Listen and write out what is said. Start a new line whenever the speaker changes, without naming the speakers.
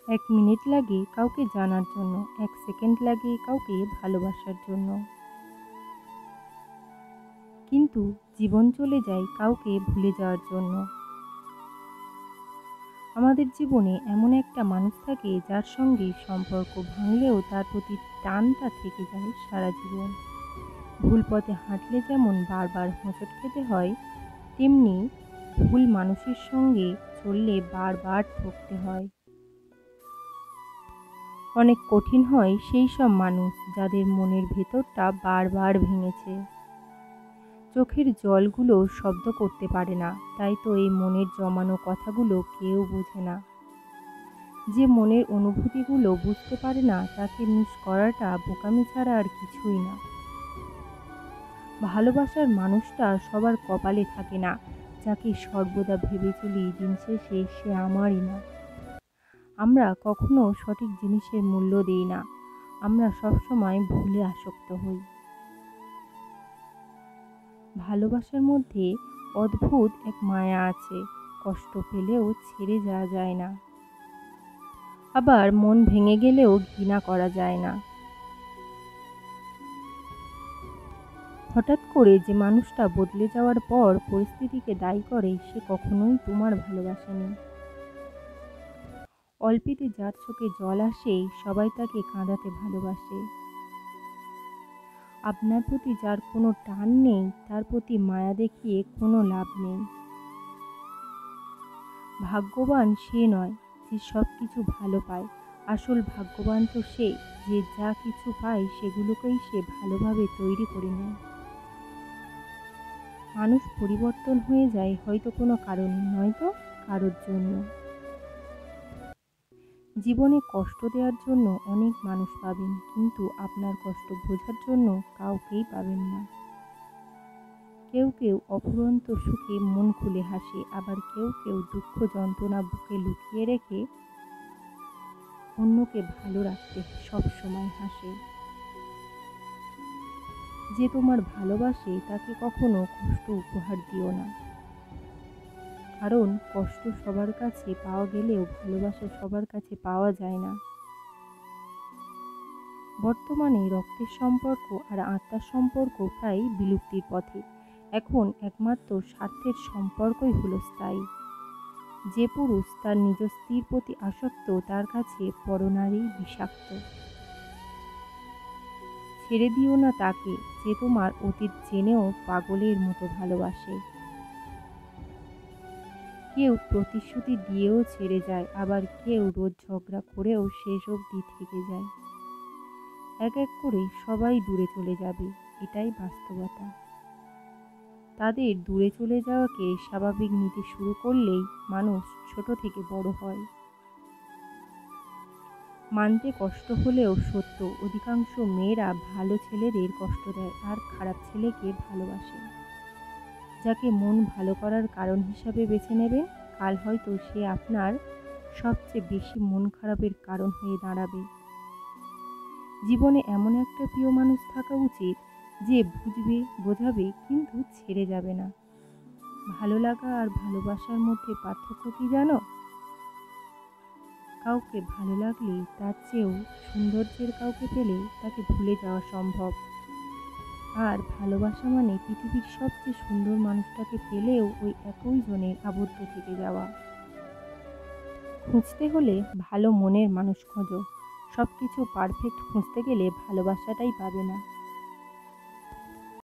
এক মিনিট লাগে কাউকে জানার জন্য, এক সেকেন্ড লাগে কাউকে ভালোবাসার জন্য। কিন্তু জীবন চলে যায় কাউকে ভুলে যাওয়ার জন্য। আমাদের জীবনে এমন একটা মানুষ থাকে যার সঙ্গে সম্পর্ক ভাঙলেও তার প্রতি টানটা থেকে যায় সারা জীবন। ভুল পথে হাঁটলে যেমন বারবার হোঁচট খেতে হয়, তেমনি ভুল মানুষের সঙ্গে চললে বারবার ঠকতে হয়। অনেক কঠিন হয় সেই সব মানুষ যাদের মনের ভেতরটা বারবার ভেঙেছে। চোখের জলগুলো শব্দ করতে পারে না, তাই তো এই মনের জমানো কথাগুলো কেউ বোঝে না। যে মনের অনুভূতিগুলো বুঝতে পারে না তাকে মিস করাটা বোকামি ছাড়া আর কিছুই না। ভালোবাসার মানুষটা সবার কপালে থাকে না, যাকে সর্বদা ভেবে চলি দিন শেষে সে আমারই না। আমরা কখনো সঠিক জিনিসের মূল্য দিই না, আমরা সবসময় ভুলে আসক্ত হই। ভালোবাসার মধ্যে অদ্ভুত এক মায়া আছে, কষ্ট পেলেও ছেড়ে যাওয়া যায় না, আবার মন ভেঙে গেলেও ঘৃণা করা যায় না। হঠাৎ করে যে মানুষটা বদলে যাওয়ার পর পরিস্থিতিকে দায়ী করে সে কখনোই তোমার ভালোবাসেনি। অল্পেতে যার চোখে জল আসে সবাই তাকে কাঁদাতে ভালোবাসে। আপনার প্রতি যার কোনো টান নেই তার প্রতি মায়া দেখিয়ে কোনো লাভ নেই। ভাগ্যবান সে নয় যে সব কিছু ভালো পায়, আসল ভাগ্যবান তো সে যে যা কিছু পায় সেগুলোকেই সে ভালোভাবে তৈরি করে নেয়। মানুষ পরিবর্তন হয়ে যায় হয়তো কোনো কারণে, নয়তো কারোর জন্য। জীবনে কষ্ট দেওয়ার জন্য অনেক মানুষ পাবেন, কিন্তু আপনার কষ্ট বোঝার জন্য কাউকেই পাবেন না। কেউ কেউ অফুরন্ত সুখে মন খুলে হাসে, আবার কেউ কেউ দুঃখ যন্ত্রণা বুকে লুকিয়ে রেখে অন্যকে ভালো রাখতে সব সময় হাসে। যে তোমার ভালোবাসে তাকে কখনো কষ্ট উপহার দিও না, কারণ কষ্ট সবার কাছে পাওয়া গেলেও ভালোবাসা সবার কাছে পাওয়া যায় না। বর্তমানে রক্তের সম্পর্ক আর আত্মার সম্পর্ক প্রায় বিলুপ্তির পথে। এখন একমাত্র স্বার্থের সম্পর্কই হলো স্থায়ী। যে পুরুষ তার নিজ স্ত্রীর প্রতি আসক্ত তার কাছে পরনারী বিষাক্ত। ছেড়ে দিও না তাকে যে তোমার অতীত জেনেও পাগলের মতো ভালোবাসে। কেউ প্রতিশ্রুতি দিয়েও ছেড়ে যায়, আবার কেউ রোজ ঝগড়া করেও শেষ অবধি থেকে যায়। এক এক করে সবাই দূরে চলে যাবে, এটাই বাস্তবতা। তাদের দূরে চলে যাওয়াকে স্বাভাবিক নিতে শুরু করলেই মানুষ ছোট থেকে বড় হয়। মানতে কষ্ট হলেও সত্য, অধিকাংশ মেয়েরা ভালো ছেলেদের কষ্ট দেয় আর খারাপ ছেলেকে ভালোবাসে। যাকে মন ভালো করার কারণ হিসাবে বেছে নেবেন, কাল হয়তো সে আপনার সবচেয়ে বেশি মন খারাপের কারণ হয়ে দাঁড়াবে। জীবনে এমন একটা প্রিয় মানুষ থাকা উচিত যে বুঝবে, বোঝাবে, কিন্তু ছেড়ে যাবে না। ভালো লাগা আর ভালোবাসার মধ্যে পার্থক্য কি জানো? কাউকে ভালো লাগলে তার চেয়েও সৌন্দর্যের কাউকে পেলে তাকে ভুলে যাওয়া সম্ভব। আর ভালোবাসা মানে পৃথিবীর সবচেয়ে সুন্দর মানুষটাকে পেলেও ওই একই জনের আবদ্ধ থেকে যাওয়া। খুঁজতে হলে ভালো মনের মানুষ খোঁজো, সব কিছু পারফেক্ট খুঁজতে গেলে ভালোবাসাটাই পাবে না।